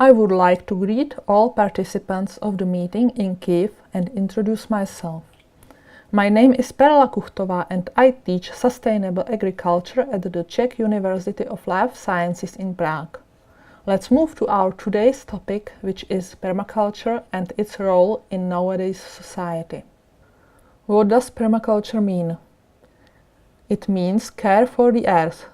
I would like to greet all participants of the meeting in Kyiv and introduce myself. My name is Perla Kuchtová and I teach Sustainable Agriculture at the Czech University of Life Sciences in Prague. Let's move to our today's topic, which is permaculture and its role in nowadays society. What does permaculture mean? It means care for the earth,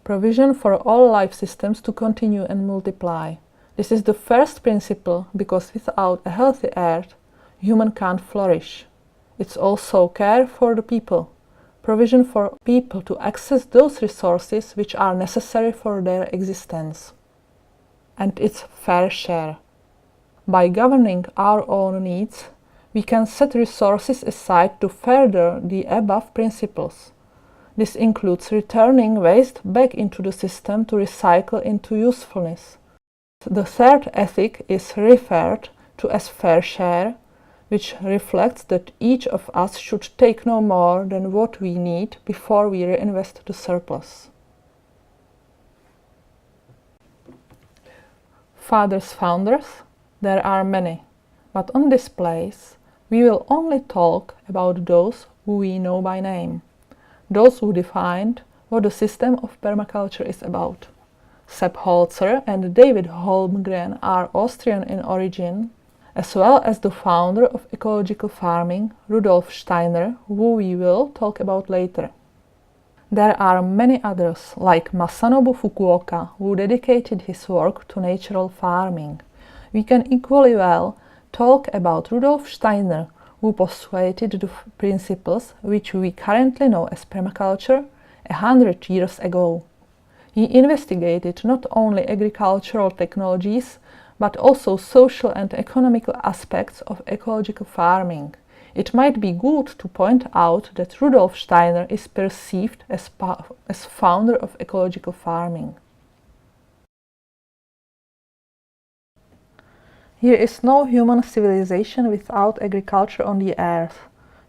provision for all life systems to continue and multiply. This is the first principle because without a healthy earth, human can't flourish. It's also care for the people, provision for people to access those resources which are necessary for their existence. And it's fair share. By governing our own needs, we can set resources aside to further the above principles. This includes returning waste back into the system to recycle into usefulness. The third ethic is referred to as fair share, which reflects that each of us should take no more than what we need before we reinvest the surplus. Fathers founders, there are many, but on this place we will only talk about those who we know by name, those who defined what the system of permaculture is about. Sepp Holzer and David Holmgren are Austrian in origin, as well as the founder of ecological farming, Rudolf Steiner, who we will talk about later. There are many others, like Masanobu Fukuoka, who dedicated his work to natural farming. We can equally well talk about Rudolf Steiner, who postulated the principles which we currently know as permaculture 100 years ago. He investigated not only agricultural technologies, but also social and economical aspects of ecological farming. It might be good to point out that Rudolf Steiner is perceived as founder of ecological farming. There is no human civilization without agriculture on the earth.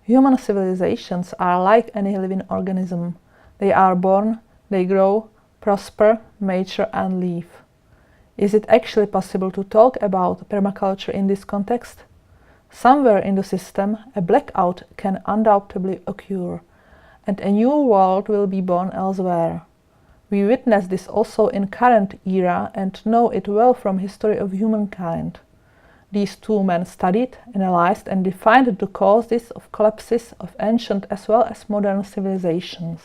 Human civilizations are like any living organism. They are born, they grow, prosper, mature and live. Is it actually possible to talk about permaculture in this context? Somewhere in the system, a blackout can undoubtedly occur, and a new world will be born elsewhere. We witness this also in current era and know it well from history of humankind. These two men studied, analyzed and defined the causes of collapses of ancient as well as modern civilizations.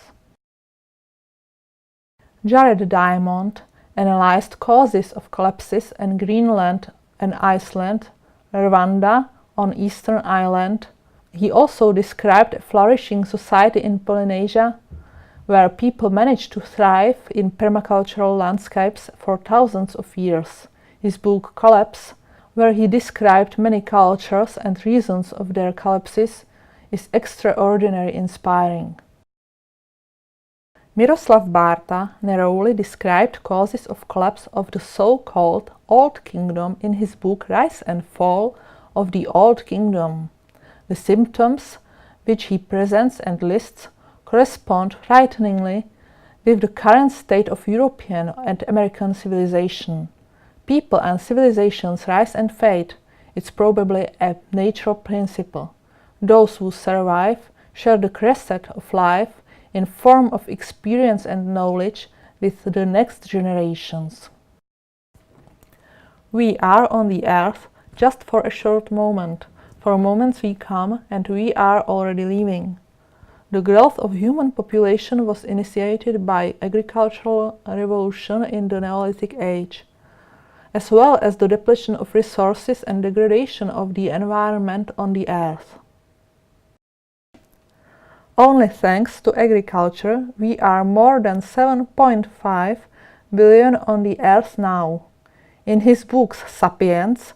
Jared Diamond analyzed causes of collapses in Greenland and Iceland, Rwanda, on Eastern Island. He also described a flourishing society in Polynesia, where people managed to thrive in permacultural landscapes for thousands of years. His book Collapse, where he described many cultures and reasons of their collapses, is extraordinarily inspiring. Miroslav Barta narrowly described causes of collapse of the so-called Old Kingdom in his book Rise and Fall of the Old Kingdom. The symptoms which he presents and lists correspond frighteningly with the current state of European and American civilization. People and civilizations rise and fade. It's probably a natural principle. Those who survive share the crescent of life in form of experience and knowledge with the next generations. We are on the earth just for a short moment. For moments we come and we are already leaving. The growth of human population was initiated by agricultural revolution in the Neolithic age, as well as the depletion of resources and degradation of the environment on the earth. Only thanks to agriculture, we are more than 7.5 billion on the earth now. In his books Sapiens,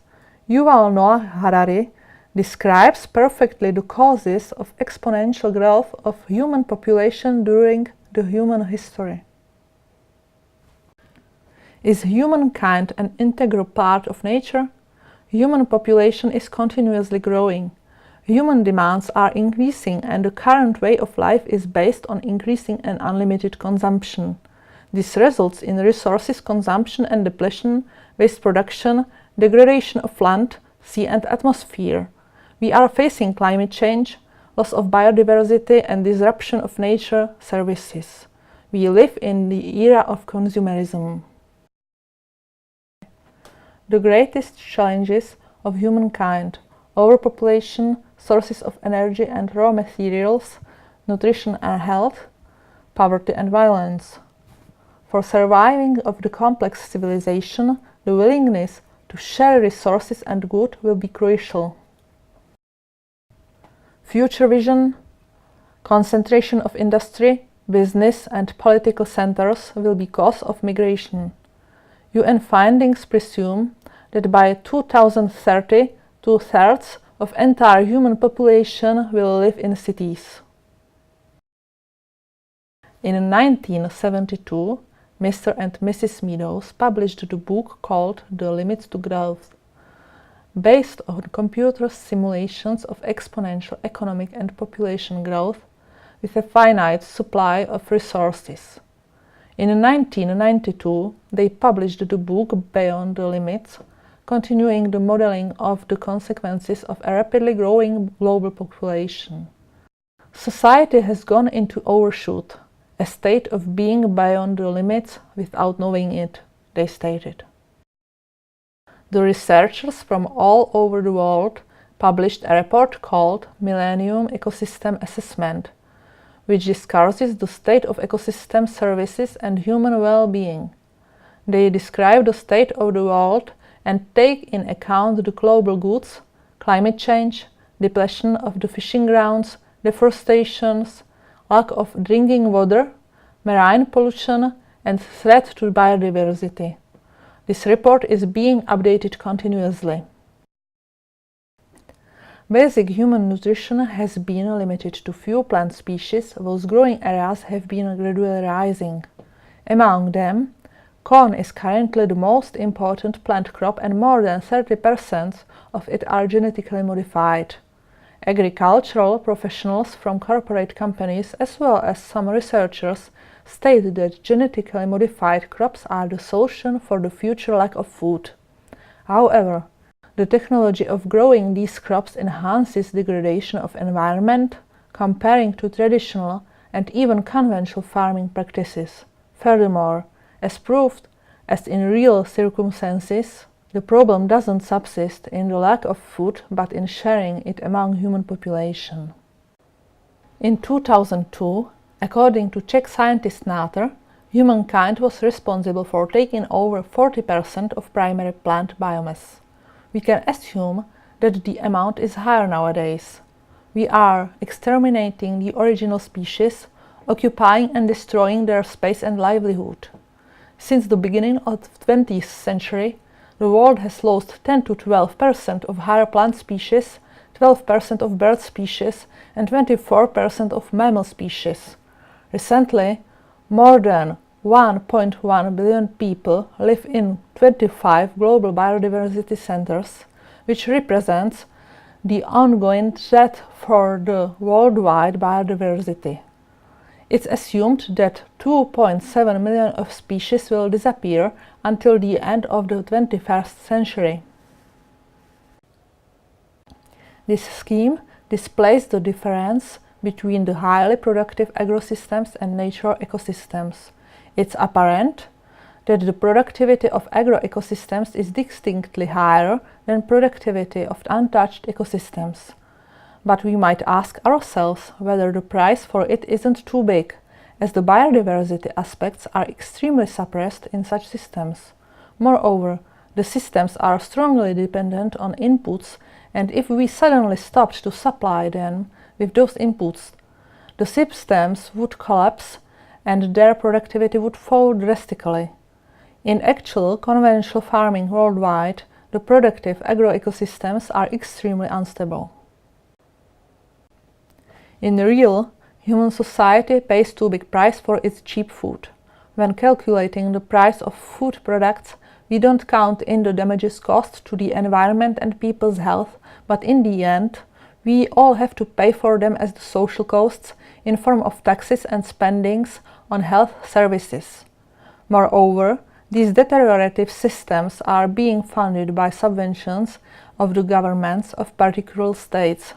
Yuval Noah Harari describes perfectly the causes of exponential growth of human population during the human history. Is humankind an integral part of nature? Human population is continuously growing. Human demands are increasing and the current way of life is based on increasing and unlimited consumption. This results in resources consumption and depletion, waste production, degradation of land, sea and atmosphere. We are facing climate change, loss of biodiversity and disruption of nature services. We live in the era of consumerism. The greatest challenges of humankind: overpopulation, sources of energy and raw materials, nutrition and health, poverty and violence. For surviving of the complex civilization, the willingness to share resources and good will be crucial. Future vision: concentration of industry, business and political centers will be cause of migration. UN findings presume that by 2030, 2/3 of entire human population will live in cities. In 1972, Mr. and Mrs. Meadows published the book called The Limits to Growth, based on computer simulations of exponential economic and population growth with a finite supply of resources. In 1992, they published the book Beyond the Limits, continuing the modeling of the consequences of a rapidly growing global population. Society has gone into overshoot, a state of being beyond the limits without knowing it, they stated. The researchers from all over the world published a report called Millennium Ecosystem Assessment, which discusses the state of ecosystem services and human well-being. They describe the state of the world and take in account the global goods, climate change, depletion of the fishing grounds, deforestation, lack of drinking water, marine pollution, and threat to biodiversity. This report is being updated continuously. Basic human nutrition has been limited to few plant species, whose growing areas have been gradually rising. Among them, corn is currently the most important plant crop and more than 30% of it are genetically modified. Agricultural professionals from corporate companies as well as some researchers state that genetically modified crops are the solution for the future lack of food. However, the technology of growing these crops enhances degradation of environment comparing to traditional and even conventional farming practices. Furthermore, as proved as in real circumstances, the problem doesn't subsist in the lack of food but in sharing it among human population. In 2002, according to Czech scientist Náter, humankind was responsible for taking over 40% of primary plant biomass. We can assume that the amount is higher nowadays. We are exterminating the original species, occupying and destroying their space and livelihood. Since the beginning of the 20th century, the world has lost 10 to 12% of higher plant species, 12% of bird species, and 24% of mammal species. Recently, more than 1.1 billion people live in 25 global biodiversity centers, which represents the ongoing threat for the worldwide biodiversity. It's assumed that 2.7 million of species will disappear until the end of the 21st century. This scheme displays the difference between the highly productive agrosystems and natural ecosystems. It's apparent that the productivity of agroecosystems is distinctly higher than productivity of untouched ecosystems. But we might ask ourselves whether the price for it isn't too big, as the biodiversity aspects are extremely suppressed in such systems. Moreover, the systems are strongly dependent on inputs, and if we suddenly stopped to supply them with those inputs, the systems would collapse and their productivity would fall drastically. In actual conventional farming worldwide, the productive agroecosystems are extremely unstable. In real, human society pays too big price for its cheap food. When calculating the price of food products, we don't count in the damages caused to the environment and people's health, but in the end, we all have to pay for them as the social costs in form of taxes and spendings on health services. Moreover, these deteriorative systems are being funded by subventions of the governments of particular states.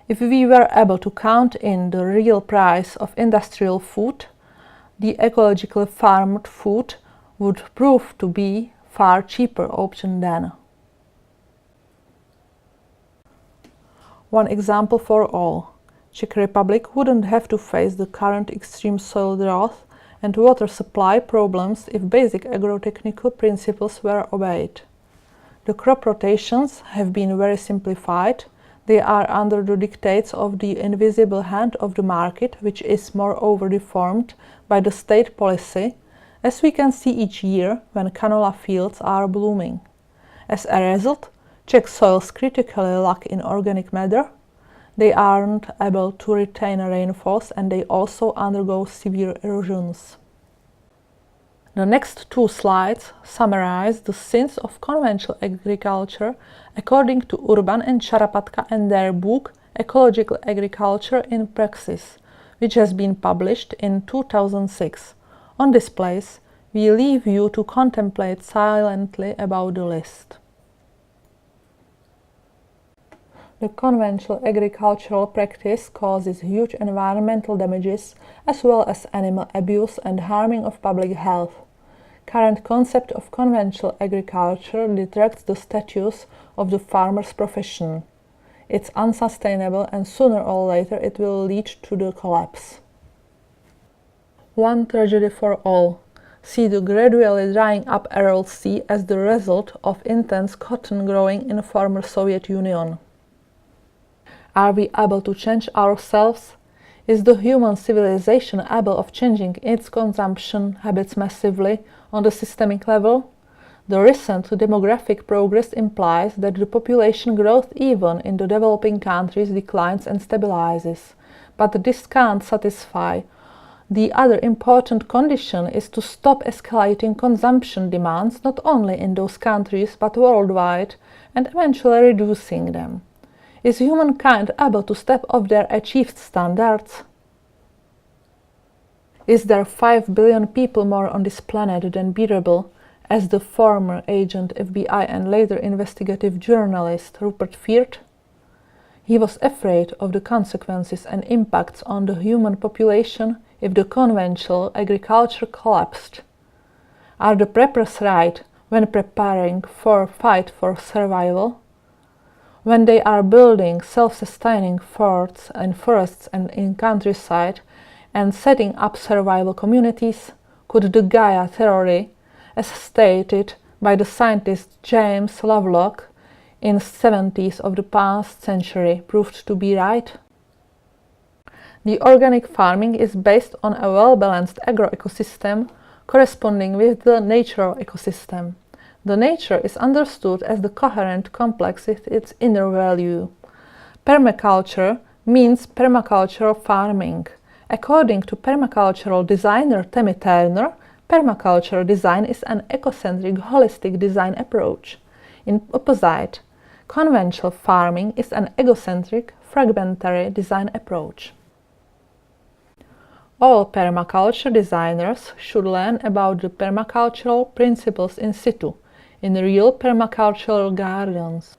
If we were able to count in the real price of industrial food, the ecologically farmed food would prove to be far cheaper option then. One example for all. Czech Republic wouldn't have to face the current extreme soil drought and water supply problems if basic agrotechnical principles were obeyed. The crop rotations have been very simplified. They are under the dictates of the invisible hand of the market, which is moreover deformed by the state policy, as we can see each year when canola fields are blooming. As a result, Czech soils critically lack in organic matter. They aren't able to retain rainfalls and they also undergo severe erosions. The next two slides summarize the sins of conventional agriculture according to Urban and Charapatka and their book Ecological Agriculture in Praxis, which has been published in 2006. On this place, we leave you to contemplate silently about the list. The conventional agricultural practice causes huge environmental damages as well as animal abuse and harming of public health. Current concept of conventional agriculture detracts the status of the farmer's profession. It's unsustainable and sooner or later it will lead to the collapse. One tragedy for all. See the gradually drying up Aral Sea as the result of intense cotton growing in the former Soviet Union. Are we able to change ourselves? Is the human civilization able of changing its consumption habits massively on the systemic level? The recent demographic progress implies that the population growth even in the developing countries declines and stabilizes. But this can't satisfy. The other important condition is to stop escalating consumption demands not only in those countries but worldwide and eventually reducing them. Is humankind able to step off their achieved standards? Is there 5 billion people more on this planet than bearable, as the former agent FBI and later investigative journalist Rupert feared? He was afraid of the consequences and impacts on the human population if the conventional agriculture collapsed. Are the preppers right when preparing for fight for survival? When they are building self-sustaining forts and forests and in countryside and setting up survival communities, could the Gaia theory, as stated by the scientist James Lovelock in the 70s of the past century, proved to be right? The organic farming is based on a well-balanced agro-ecosystem corresponding with the natural ecosystem. The nature is understood as the coherent complex with its inner value. Permaculture means permacultural farming. According to permacultural designer Tammy Turner, permaculture design is an ecocentric, holistic design approach. In opposite, conventional farming is an egocentric, fragmentary design approach. All permaculture designers should learn about the permacultural principles in situ, in real permacultural gardens.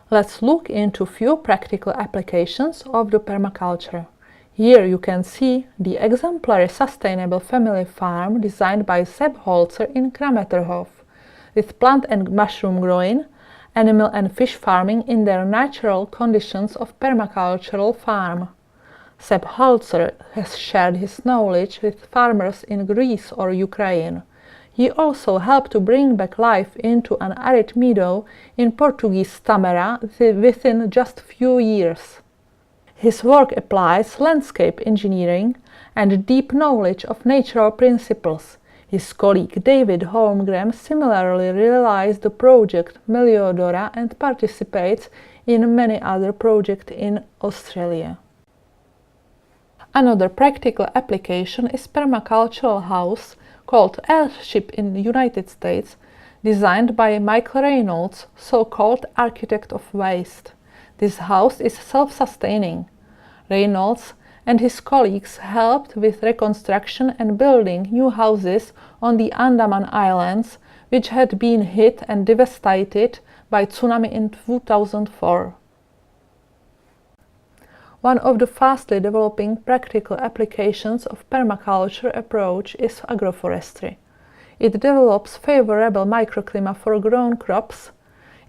Let's look into few practical applications of the permaculture. Here you can see the exemplary sustainable family farm designed by Sepp Holzer in Krameterhof, with plant and mushroom growing, animal and fish farming in their natural conditions of permacultural farm. Sepp Holzer has shared his knowledge with farmers in Greece or Ukraine. He also helped to bring back life into an arid meadow in Portuguese Tamera within just few years. His work applies landscape engineering and deep knowledge of natural principles. His colleague David Holmgren similarly realized the project Meliodora and participates in many other projects in Australia. Another practical application is permacultural house called EARTHSHIP in the United States, designed by Michael Reynolds, so-called architect of waste. This house is self-sustaining. Reynolds and his colleagues helped with reconstruction and building new houses on the Andaman Islands, which had been hit and devastated by tsunami in 2004. One of the fastly developing practical applications of permaculture approach is agroforestry. It develops favorable microclimate for grown crops,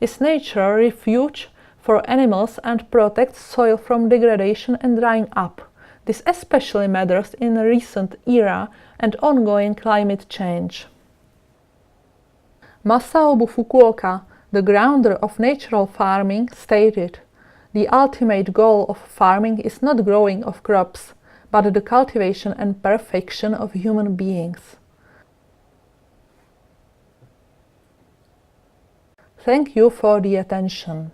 is natural refuge for animals and protects soil from degradation and drying up. This especially matters in a recent era and ongoing climate change. Masao Fukuoka, the groundbreaker of natural farming, stated, "The ultimate goal of farming is not growing of crops, but the cultivation and perfection of human beings." Thank you for the attention.